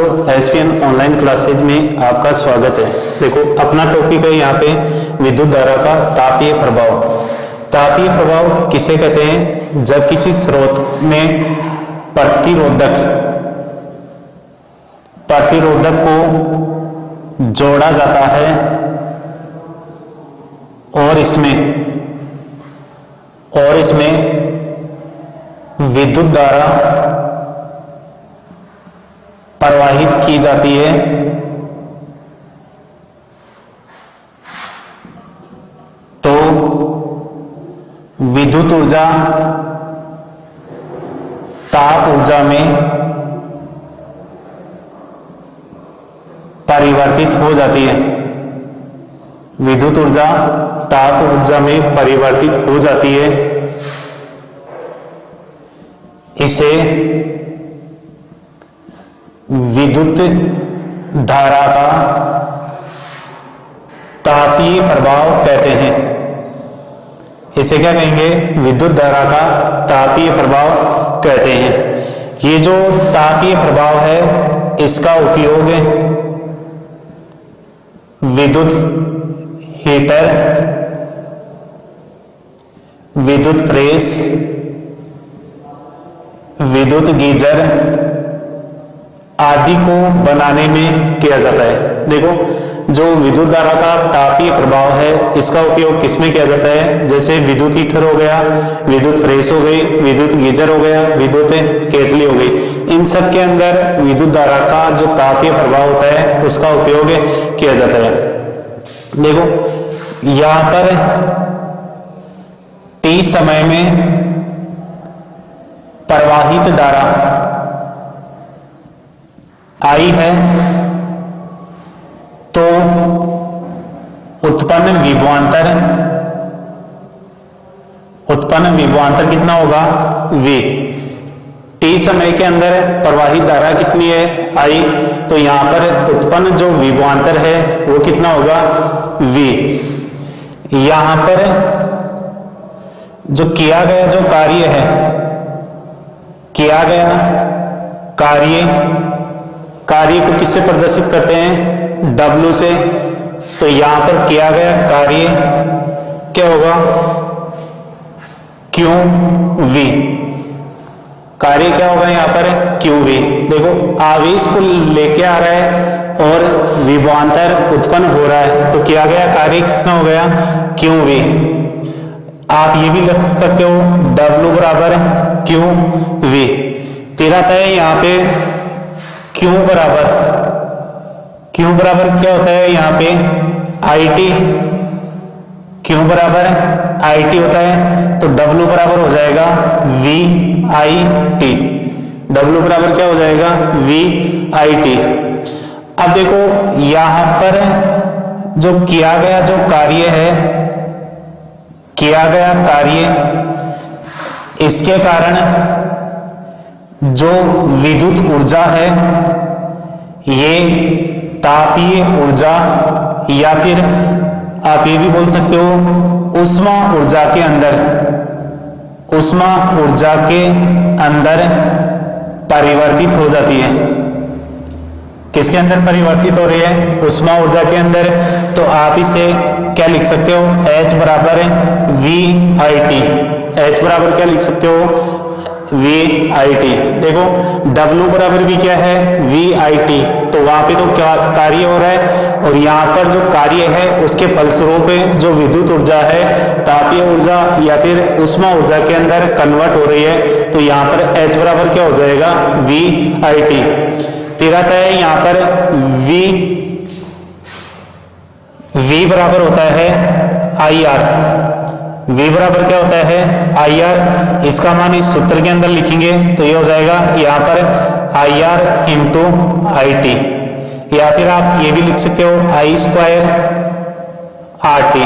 दोस्तों, ESPN online classes में आपका स्वागत है। देखो, अपना टॉपिक है यहाँ पे विद्युत धारा का तापीय प्रभाव। तापीय प्रभाव किसे कहते हैं? जब किसी स्रोत में प्रतिरोधक को जोड़ा जाता है और इसमें विद्युत धारा प्रवाहित की जाती है, तो विद्युत ऊर्जा ताप ऊर्जा में परिवर्तित हो जाती है। विद्युत ऊर्जा ताप ऊर्जा में परिवर्तित हो जाती है। इसे विद्युत धारा का तापीय प्रभाव कहते हैं। इसे क्या कहेंगे? विद्युत धारा का तापीय प्रभाव कहते हैं। ये जो तापीय प्रभाव है, इसका उपयोग विद्युत हीटर, विद्युत प्रेस, विद्युत गीजर आदि को बनाने में किया जाता है। देखो, जो विद्युत धारा का तापीय प्रभाव है, इसका उपयोग किसमें किया जाता है? जैसे विद्युत हीटर हो गया, विद्युत प्रेस हो गई, विद्युत गीजर हो गया, विद्युत केतली हो गई। इन सब के अंदर विद्युत धारा का जो तापीय प्रभाव होता है, उसका उपयोग किया जाता है। देखो, यहां पर t समय में प्रवाहित धारा आई है, तो उत्पन्न विभवांतर कितना होगा? V। t समय के अंदर प्रवाहित धारा कितनी है? I। तो यहां पर उत्पन्न जो विभवांतर है वो कितना होगा? V। यहां पर जो किया गया जो कार्य है, कार्य को किससे प्रदर्शित करते हैं? W से। तो यहां पर किया गया कार्य क्या होगा? QV। कार्य क्या होगा यहाँ पर? QV। देखो, आवेश को लेके आ रहा है और विभवांतर उत्पन्न हो रहा है, तो किया गया कार्य कितना हो गया? QV। आप ये भी लिख सकते हो W बराबर QV। फिर आता है यहाँ पे Q बराबर क्या होता है यहाँ पे? IT। Q बराबर IT होता है, तो W बराबर हो जाएगा VIT। W बराबर क्या हो जाएगा? VIT। अब देखो, यहां पर जो किया गया जो कार्य है, इसके कारण जो विद्युत ऊर्जा है, ये तापीय ऊर्जा, या फिर आप ये भी बोल सकते हो ऊष्मा ऊर्जा के अंदर परिवर्तित हो जाती है। किसके अंदर परिवर्तित हो रही है? ऊष्मा ऊर्जा के अंदर। तो आप इसे क्या लिख सकते हो? H बराबर VIT। H बराबर क्या लिख सकते हो? VIT। देखो, W बराबर भी क्या है? VIT। तो वहां पे तो क्या कार्य हो रहा है, और यहाँ पर जो कार्य है उसके फलस्वरूप जो विद्युत ऊर्जा है, तापीय ऊर्जा या फिर ऊष्मा ऊर्जा के अंदर कन्वर्ट हो रही है। तो यहाँ पर H बराबर क्या हो जाएगा? VIT। फिर आता है यहाँ पर V बराबर होता है IR। V बराबर क्या होता है? IR। इसका मान इस सूत्र के अंदर लिखेंगे तो ये हो जाएगा यहाँ पर IR इंटू IT, या फिर आप ये भी लिख सकते हो I स्क्वायर RT।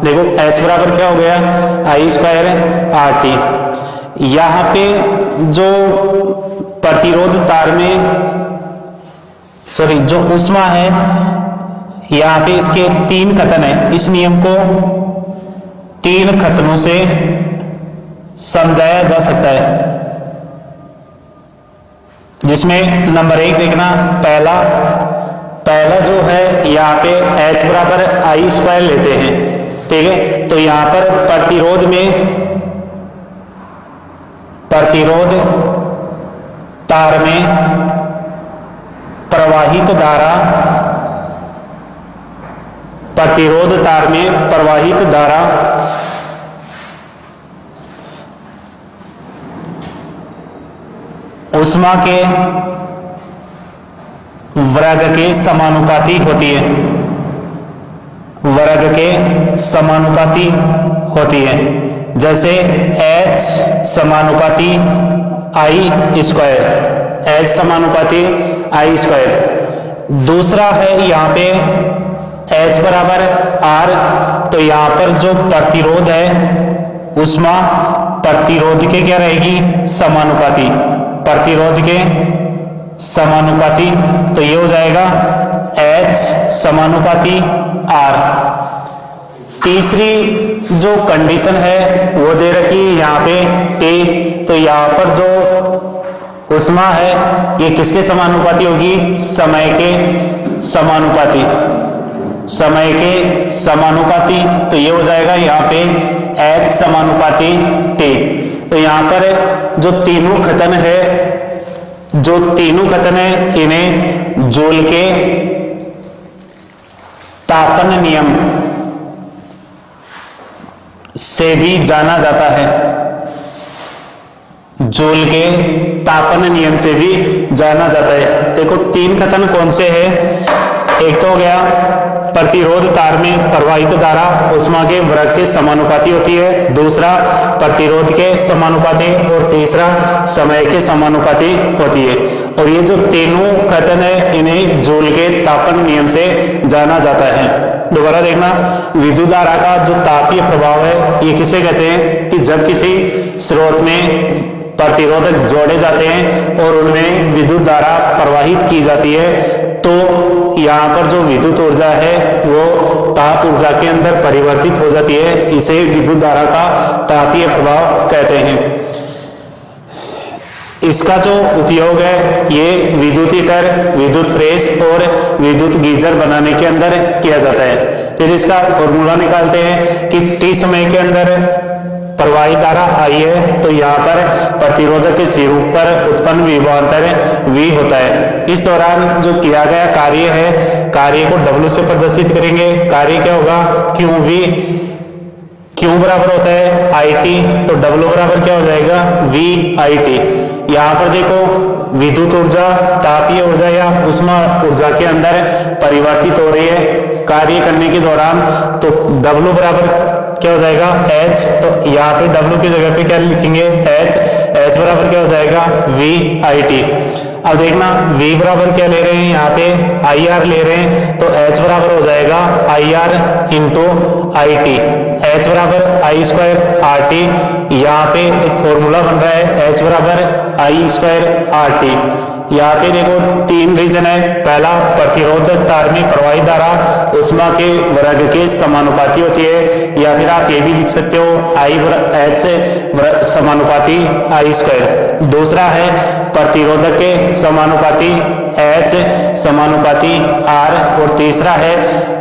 देखो, H बराबर क्या हो गया? I square RT। यहाँ पे जो प्रतिरोध तार में जो ऊष्मा है, यहाँ पे इसके 3 कथन है। इस नियम को 3 कथनों से समझाया जा सकता है। जिसमें नंबर 1 देखना, पहला जो है यहाँ पे H बराबर आई स्क्वायर लेते हैं, ठीक है। तो यहाँ पर प्रतिरोध तार में प्रवाहित धारा, प्रतिरोध तार में प्रवाहित धारा ऊष्मा के वर्ग के समानुपाती होती है, वर्ग के समानुपाती होती है। जैसे H समानुपाती आई स्क्वायर, H समानुपाती आई स्क्वायर। दूसरा है यहाँ पे H बराबर R, तो यहाँ पर जो प्रतिरोध है ऊष्मा प्रतिरोध के क्या रहेगी, समानुपाती, प्रतिरोध के समानुपाती। तो ये हो जाएगा H समानुपाती R। तीसरी जो कंडीशन है वो दे रखी है यहाँ पे T, तो यहाँ पर जो ऊष्मा है ये किसके समानुपाती होगी, समय के समानुपाती, समय के समानुपाती। तो ये हो जाएगा यहाँ पे H समानुपाती T। तो यहाँ पर जो तीनों कथन है इन्हें जूल के तापन नियम से भी जाना जाता है, जूल के तापन नियम से भी जाना जाता है। देखो 3 कथन कौन से हैं, एक तो हो गया प्रतिरोध तार में प्रवाहित धारा ऊष्मा के वर्ग के समानुपाती होती है, दूसरा प्रतिरोध के समानुपाती, और तीसरा समय के समानुपाती होती है। और ये जो तीनों कथन है इन्हें जूल के तापन नियम से जाना जाता है। दोबारा देखना, विद्युत धारा का जो तापीय प्रभाव है ये किसे कहते हैं, कि जब किसी स्रोत में प्रतिरोधक जोड़े जाते हैं और उनमें विद्युत धारा प्रवाहित की जाती है, तो यहाँ पर जो विद्युत ऊर्जा है वो ताप ऊर्जा के अंदर परिवर्तित हो जाती है। इसे विद्युत धारा का तापीय प्रभाव कहते हैं। इसका जो उपयोग है ये विद्युत हीटर, विद्युत फ्रेश और विद्युत गीजर बनाने के अंदर किया जाता है। फिर इसका फॉर्मूला निकालते हैं कि T समय के अंदर प्रवाहित धारा आई है, तो यहाँ पर प्रतिरोधक के सिरों पर उत्पन्न विभवांतर V होता है। इस दौरान जो किया गया कार्य है, कार्य को W से प्रदर्शित करेंगे। कार्य क्या होगा, Q बराबर होता है IT, तो W बराबर क्या हो जाएगा, VIT। यहाँ पर देखो विद्युत ऊर्जा तापीय ऊर्जा या ऊष्मा ऊर्जा के अंदर परिवर्तित हो रही है कार्य करने के दौरान, तो W बराबर क्या हो जाएगा, H। तो यहाँ पे W की जगह पे क्या लिखेंगे, H बराबर क्या हो जाएगा, VIT। अब देखना V बराबर क्या ले रहे हैं, यहाँ पे IR ले रहे हैं, तो H बराबर हो जाएगा IR इंटू IT, H बराबर I स्क्वायर RT। यहाँ पे एक फॉर्मूला बन रहा है H बराबर I स्क्वायर RT। यहाँ पे देखो 3 रीजन है। पहला, प्रतिरोधक तार में प्रवाहित धारा ऊष्मा के वर्ग के समानुपाती होती है, या फिर आप ये भी लिख सकते हो H समानुपाती I स्क्वायर। दूसरा है प्रतिरोधक के समानुपाती H समानुपाती R, और तीसरा है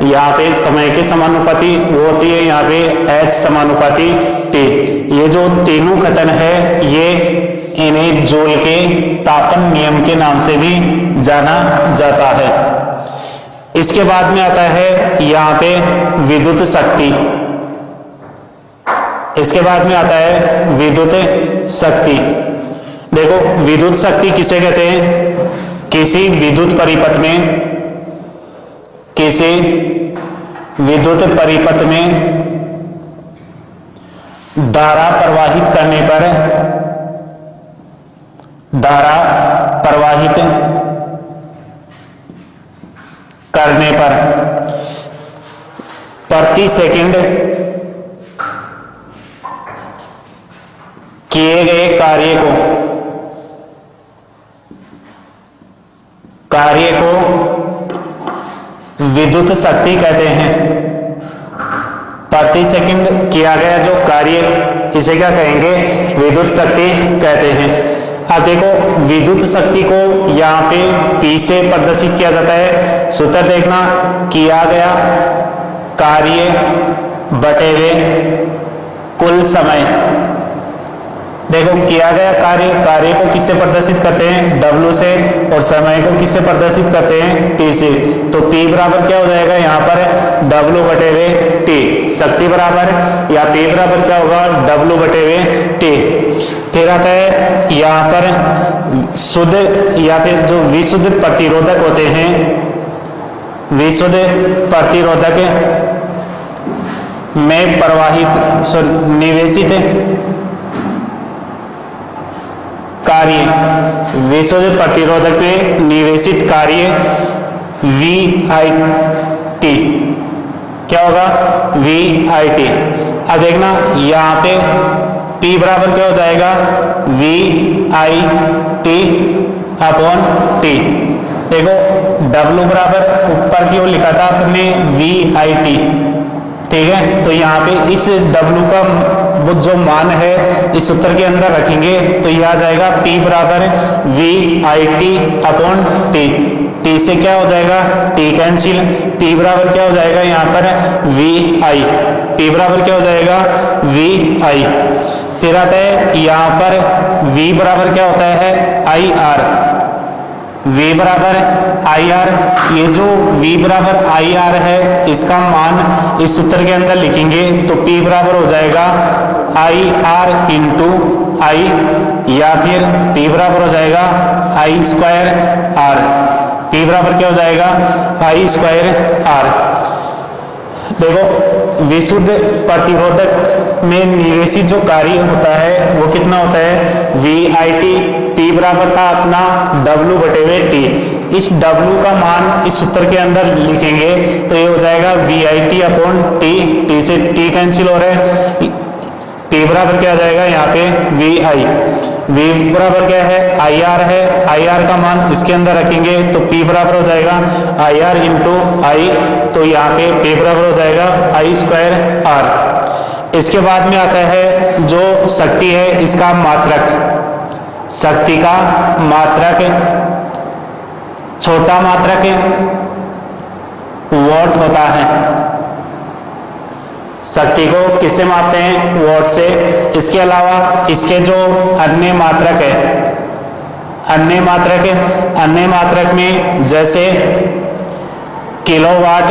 यहाँ पे समय के समानुपाती, वो होती है यहाँ पे H समानुपाती T। ये जो तीनों कथन है ये इन्हें जूल के तापन नियम के नाम से भी जाना जाता है। इसके बाद में आता है यहाँ पे विद्युत शक्ति। इसके बाद में आता है विद्युत शक्ति। देखो विद्युत शक्ति किसे कहते हैं, किसी विद्युत परिपथ में धारा प्रवाहित करने पर, प्रति सेकंड किए गए कार्य को विद्युत शक्ति कहते हैं। प्रति सेकंड किया गया जो कार्य, इसे क्या कहेंगे, विद्युत शक्ति कहते हैं। अब देखो विद्युत शक्ति को यहाँ पे P से प्रदर्शित किया जाता है। सूत्र देखना, किया गया कार्य बटे हुए कुल समय। देखो किया गया कार्य को किससे प्रदर्शित करते हैं, W से, और समय को किससे प्रदर्शित करते हैं, T से। तो P बराबर क्या हो जाएगा यहाँ पर, W बटे हुए T। शक्ति बराबर या P बराबर क्या होगा, W बटे हुए T। फिर आता है यहाँ पर शुद्ध या फिर जो विशुद्ध प्रतिरोधक होते हैं, विशुद्ध प्रतिरोधक में प्रवाहित निवेशित कार्य, विशुद्ध प्रतिरोधक में निवेशित कार्य VIT क्या होगा, VIT। अब देखना यहाँ पे P बराबर क्या हो जाएगा, VIT अपॉन T। देखो W बराबर ऊपर की ओर लिखा था आपने VIT, ठीक है। तो यहाँ पे इस W का वो जो मान है इस सूत्र के अंदर रखेंगे तो यह आ जाएगा P बराबर VIT अपॉन T। T से क्या हो जाएगा, T कैंसिल, P बराबर क्या हो जाएगा यहाँ पर VI, P बराबर क्या हो जाएगा VI। फिर आता है यहाँ पर V बराबर क्या होता है IR, V बराबर IR। ये जो V बराबर IR है इसका मान इस सूत्र के अंदर लिखेंगे तो P बराबर हो जाएगा IR इंटू I, या फिर P बराबर हो जाएगा I स्क्वायर R। P बराबर क्या हो जाएगा, I स्क्वायर R। देखो विशुद्ध प्रतिरोधक में निवेशित जो कार्य होता है वो कितना होता है, VIT। P बराबर था अपना W बटे हुए T। इस W का मान इस सूत्र के अंदर लिखेंगे तो ये हो जाएगा VIT अपॉन T। T से T कैंसिल हो रहा है। P बराबर क्या आ जाएगा यहाँ पे VI। V बराबर क्या है IR है, IR का मान इसके अंदर रखेंगे तो P बराबर हो जाएगा IR इंटू I। तो यहाँ पे P बराबर हो जाएगा I स्क्वायर R। इसके बाद में आता है जो शक्ति है इसका मात्रक, शक्ति का मात्रक, छोटा मात्रक वॉट होता है। शक्ति को किससे मापते हैं, वॉट से। इसके अलावा इसके जो अन्य मात्रक है, अन्य मात्रक में जैसे किलोवाट,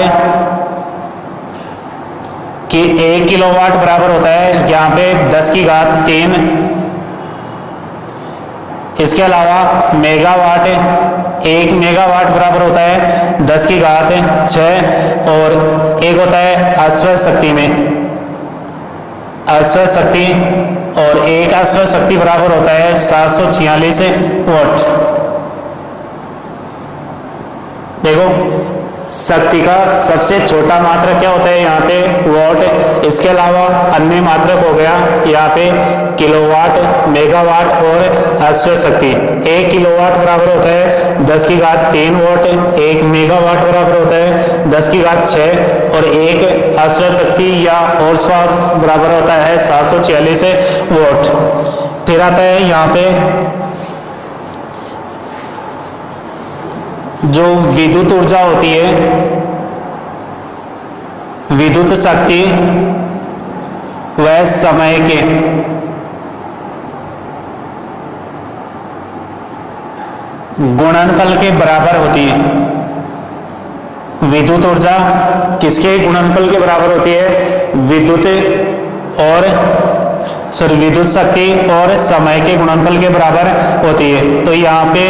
कि 1 किलोवाट बराबर होता है यहाँ पे 10 की घात 3। इसके अलावा मेगावाट, 1 मेगावाट बराबर होता है 10 की घात 6। और एक होता है अश्व शक्ति में, अश्व शक्ति, और एक अश्व शक्ति बराबर होता है 746 वाट। देखो शक्ति का सबसे छोटा मात्रक क्या होता है यहाँ पे, वॉट। इसके अलावा अन्य मात्रक हो गया यहाँ पे किलोवाट, मेगावाट और अश्व शक्ति। 1 किलोवाट बराबर होता है 10 की घात 3 वाट, 1 मेगावाट बराबर होता है 10 की घात 6, और एक अश्व शक्ति या हॉर्स पावर बराबर होता है 746 वाट। फिर आता है यहाँ पे जो विद्युत ऊर्जा होती है, विद्युत शक्ति, वह समय के गुणनफल के बराबर होती है। विद्युत ऊर्जा किसके गुणनफल के बराबर होती है, विद्युत शक्ति और समय के गुणनफल के बराबर होती है। तो यहाँ पे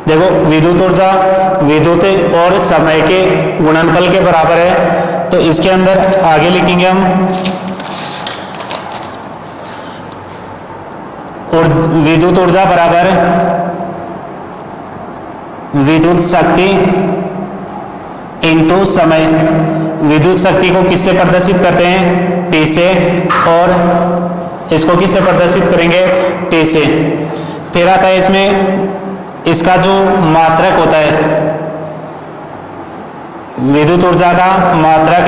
देखो विद्युत ऊर्जा विद्युत और समय के गुणनफल के बराबर है, तो इसके अंदर आगे लिखेंगे हम विद्युत ऊर्जा बराबर विद्युत शक्ति इंटू समय। विद्युत शक्ति को किससे प्रदर्शित करते हैं, P से, और इसको किससे प्रदर्शित करेंगे, T से। फिर आता है इसमें इसका जो मात्रक होता है, विद्युत ऊर्जा का मात्रक,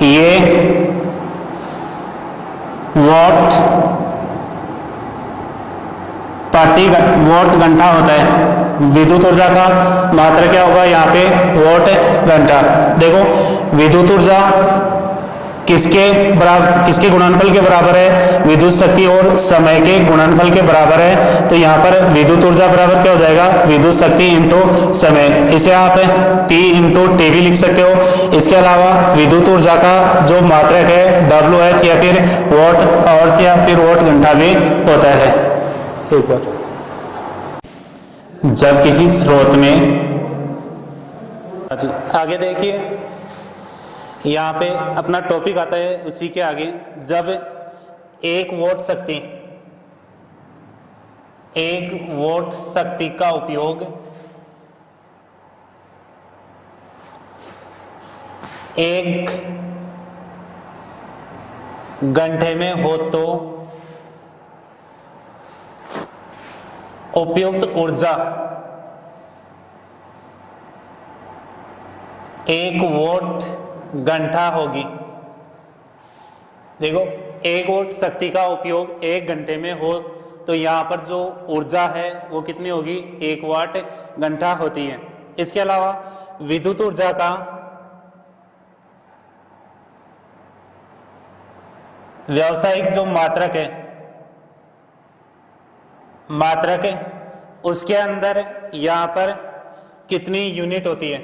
ये वॉट वोट घंटा होता है। विद्युत ऊर्जा का मात्रा क्या होगा यहाँ पे, वोट घंटा। देखो विद्युत ऊर्जा किसके गुणनफल के बराबर है, विद्युत शक्ति और समय के गुणनफल के बराबर है। तो यहाँ पर विद्युत ऊर्जा बराबर क्या हो जाएगा, विद्युत शक्ति इंटू समय। इसे आप P इंटू टी भी लिख सकते हो। इसके अलावा विद्युत ऊर्जा का जो मात्रक है WH या फिर वॉट आवर्स या फिर वॉट घंटा भी होता है। एक बार जब किसी स्रोत में, आगे देखिए यहाँ पे अपना टॉपिक आता है उसी के आगे, जब 1 वोट शक्ति का उपयोग 1 घंटे में हो तो उपयुक्त ऊर्जा 1 वोट घंटा होगी। देखो 1 वोट शक्ति का उपयोग 1 घंटे में हो तो यहाँ पर जो ऊर्जा है वो कितनी होगी, 1 वाट घंटा होती है। इसके अलावा विद्युत ऊर्जा का व्यावसायिक जो मात्रक है उसके अंदर यहाँ पर कितनी यूनिट होती है,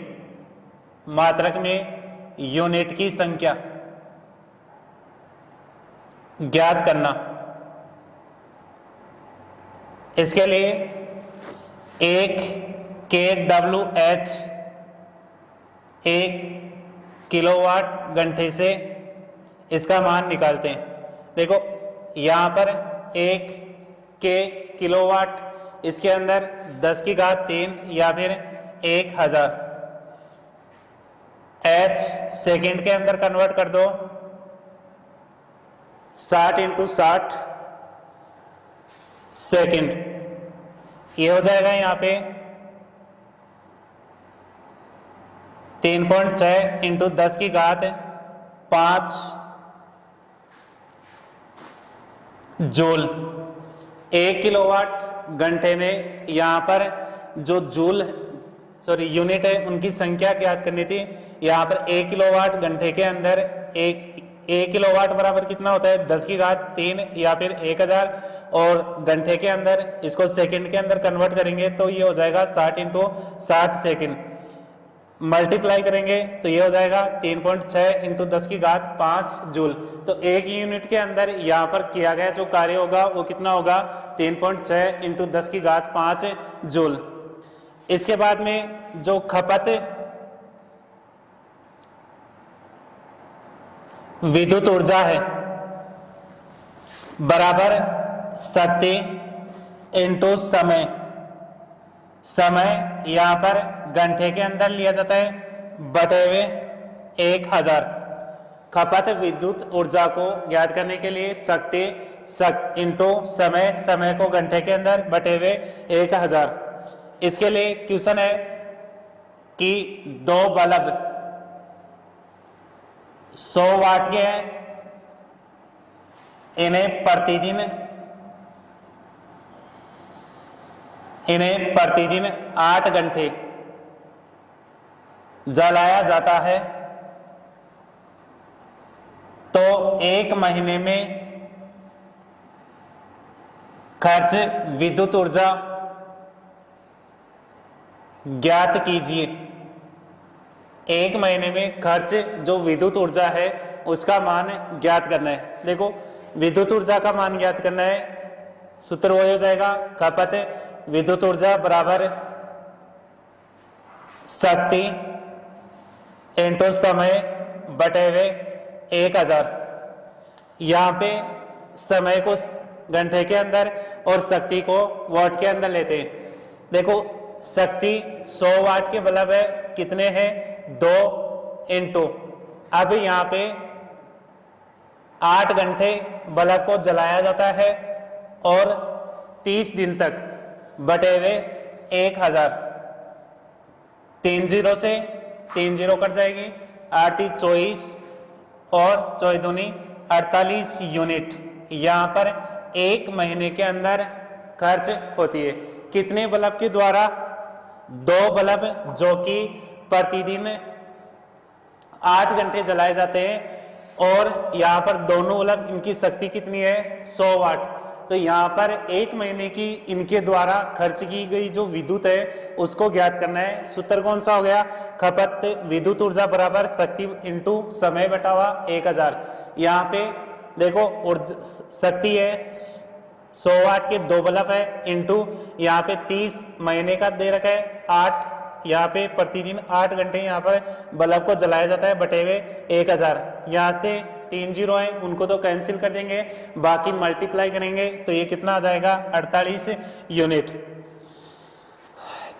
मात्रक में यूनिट की संख्या ज्ञात करना। इसके लिए 1 kWh 1 किलोवाट घंटे से इसका मान निकालते हैं। देखो यहाँ पर 1 किलोवाट, इसके अंदर 10 की घात 3 या फिर 1000, H सेकेंड के अंदर कन्वर्ट कर दो, 60 इंटू 60 सेकेंड, ये हो जाएगा यहाँ पे 3.6 इंटू 10 की घात 5 जूल। 1 किलोवाट घंटे में यहाँ पर जो यूनिट है उनकी संख्या ज्ञात करनी थी। यहाँ पर 1 किलोवाट घंटे के अंदर 1 किलोवाट बराबर कितना होता है, 10 की घात 3 या फिर 1000, और घंटे के अंदर इसको सेकंड के अंदर कन्वर्ट करेंगे तो ये हो जाएगा 60 इंटू 60 सेकेंड, मल्टीप्लाई करेंगे तो ये हो जाएगा 3.6 इंटू 10 की घात 5 जूल। तो 1 यूनिट के अंदर यहाँ पर किया गया जो कार्य होगा वो कितना होगा, 3.6 इंटू 10 की घात 5 जूल। इसके बाद में जो खपत विद्युत ऊर्जा है बराबर शक्ति इंटू समय। समय यहाँ पर घंटे के अंदर लिया जाता है बटे हुए 1000। खपत विद्युत ऊर्जा को ज्ञात करने के लिए शक्ति इंटू समय को घंटे के अंदर बटे हुए 1000। इसके लिए क्वेश्चन है कि 2 बल्ब 100 वाट के हैं, इन्हें प्रतिदिन 8 घंटे जलाया जाता है, तो 1 महीने में खर्च विद्युत ऊर्जा ज्ञात कीजिए। 1 महीने में खर्च जो विद्युत ऊर्जा है उसका मान ज्ञात करना है। देखो विद्युत ऊर्जा का मान ज्ञात करना है, सूत्र वही हो जाएगा, खपत विद्युत ऊर्जा बराबर शक्ति इंटू समय बटे हुए 1000। यहाँ पे समय को घंटे के अंदर और शक्ति को वाट के अंदर लेते हैं। देखो शक्ति 100 वाट के बल्ब है, कितने हैं, 2 इंटू, अब यहाँ पे 8 घंटे बल्ब को जलाया जाता है और 30 दिन तक बटे हुए 1000। 3 0 से 3 0 कट जाएगी, 8 3 24 और 24 दूनी 48 यूनिट यहाँ पर 1 महीने के अंदर खर्च होती है। कितने बल्ब के द्वारा? 2 बल्ब जो कि प्रतिदिन 8 घंटे जलाए जाते हैं, और यहाँ पर दोनों बल्ब इनकी शक्ति कितनी है? 100 वाट। तो यहाँ पर 1 महीने की इनके द्वारा खर्च की गई जो विद्युत है उसको ज्ञात करना है। सूत्र कौन सा हो गया? खपत विद्युत ऊर्जा बराबर शक्ति इंटू समय बटा हुआ 1000। यहाँ पे देखो शक्ति है 100 वाट के 2 बल्ब है, इंटू यहाँ पे 30 महीने का दे रखा है 8, यहाँ पे प्रतिदिन 8 घंटे यहाँ पर बल्ब को जलाया जाता है, बटे हुए 1000। यहाँ से 3 जीरो है उनको तो कैंसिल कर देंगे, बाकी मल्टीप्लाई करेंगे तो ये कितना आ जाएगा? 48 यूनिट।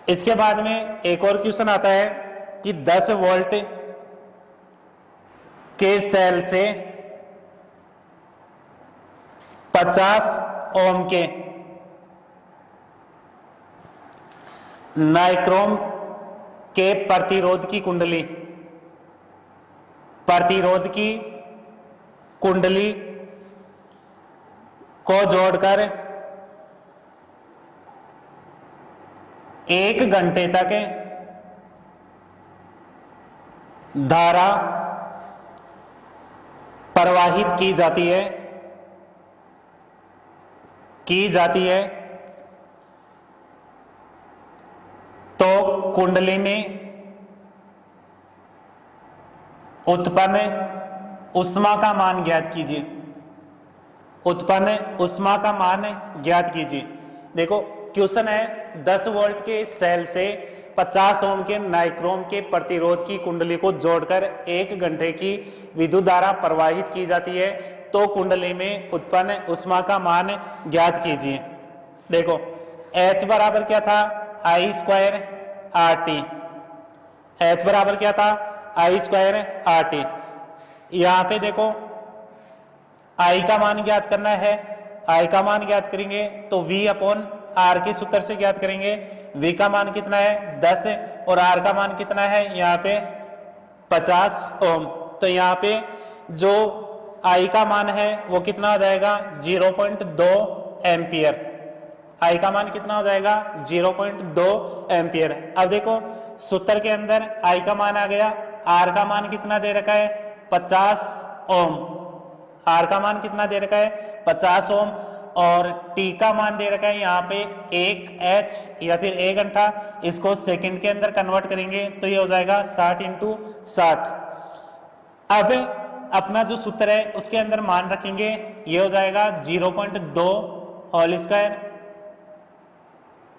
इसके बाद में एक और क्वेश्चन आता है कि 10 वोल्ट के सेल से 50 ओम के नाइक्रोम के प्रतिरोध की कुंडली को जोड़कर 1 घंटे तक धारा प्रवाहित की जाती है तो कुंडली में उत्पन्न उष्मा का मान ज्ञात कीजिए। उत्पन्न उष्मा का मान ज्ञात कीजिए। देखो क्वेश्चन है 10 वोल्ट के सेल से 50 ओम के नाइक्रोम के प्रतिरोध की कुंडली को जोड़कर 1 घंटे की विद्युत धारा प्रवाहित की जाती है तो कुंडली में उत्पन्न उष्मा का मान ज्ञात कीजिए। देखो H बराबर क्या था? I square RT। H बराबर क्या था? I square RT। यहाँ पे देखो I का मान ज्ञात करना है, I का मान ज्ञात करेंगे तो V अपॉन R के सूत्र से ज्ञात करेंगे। V का मान कितना है? 10 और R का मान कितना है? यहाँ पे 50 ओम। तो यहाँ पे जो I का मान है वो कितना हो जाएगा? 0.2 एम्पियर। I का मान कितना हो जाएगा? 0.2 एम्पियर। अब देखो सूत्र के अंदर I का मान आ गया, R का मान कितना दे रखा है? 50 ओम। R का मान कितना दे रखा है? 50 ओम। और T का मान दे रखा है यहाँ पे 1H या फिर 1 घंटा, इसको सेकंड के अंदर कन्वर्ट करेंगे तो ये हो जाएगा 60 × 60। अब अपना जो सूत्र है उसके अंदर मान रखेंगे, ये हो जाएगा 0.2 होल स्क्वायर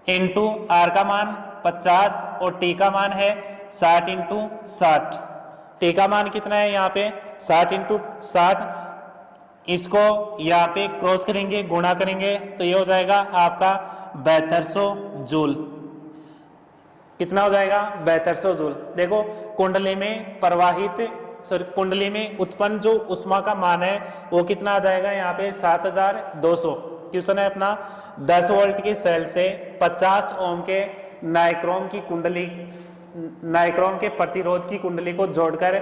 इंटू R का मान 50 और T का मान है 60 × 60। T का मान कितना है यहाँ पे? 60 × 60। इसको यहाँ पे क्रॉस करेंगे, गुणा करेंगे तो ये हो जाएगा आपका 7200 जूल। कितना हो जाएगा? 7200 जूल। देखो कुंडली में कुंडली में उत्पन्न जो उष्मा का मान है वो कितना आ जाएगा? यहाँ पे 7200। क्वेश्चन है अपना 10 वोल्ट के सेल से 50 ओम के नाइक्रोम के प्रतिरोध की कुंडली को जोड़कर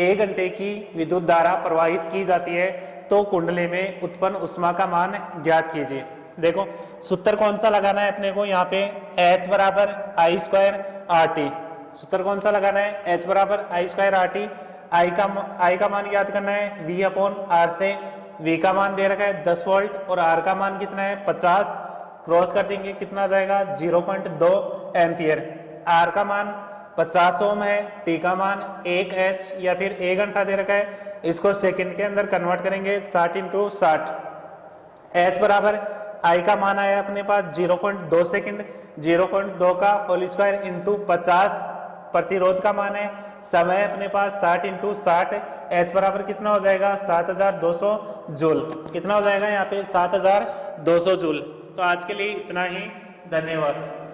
1 घंटे की विद्युत धारा प्रवाहित की जाती है तो कुंडली में उत्पन्न उष्मा का मान ज्ञात कीजिए। देखो सूत्र कौन सा लगाना है अपने को? यहाँ पे H बराबर I स्क्वायर RT। सूत्र कौन सा लगाना है? H बराबर I स्क्वायर RT। I का मान ज्ञात करना है V अपॉन R से। V का मान दे रखा है 10 वोल्ट और R का मान कितना है? 50। क्रॉस कर देंगे कितना आ जाएगा? 0.2 एम्पियर। R का मान 50 ओम है, T का मान 1H या फिर 1 घंटा दे रखा है, इसको सेकंड के अंदर कन्वर्ट करेंगे 60 × 60। H बराबर I का मान आया अपने पास 0.2 सेकंड, 0.2 का होल स्क्वायर इंटू 50 प्रतिरोध का मान है, समय अपने पास 60 × 60। H बराबर कितना हो जाएगा? 7200 जूल। कितना हो जाएगा यहाँ पे? 7200 जूल। तो आज के लिए इतना ही, धन्यवाद।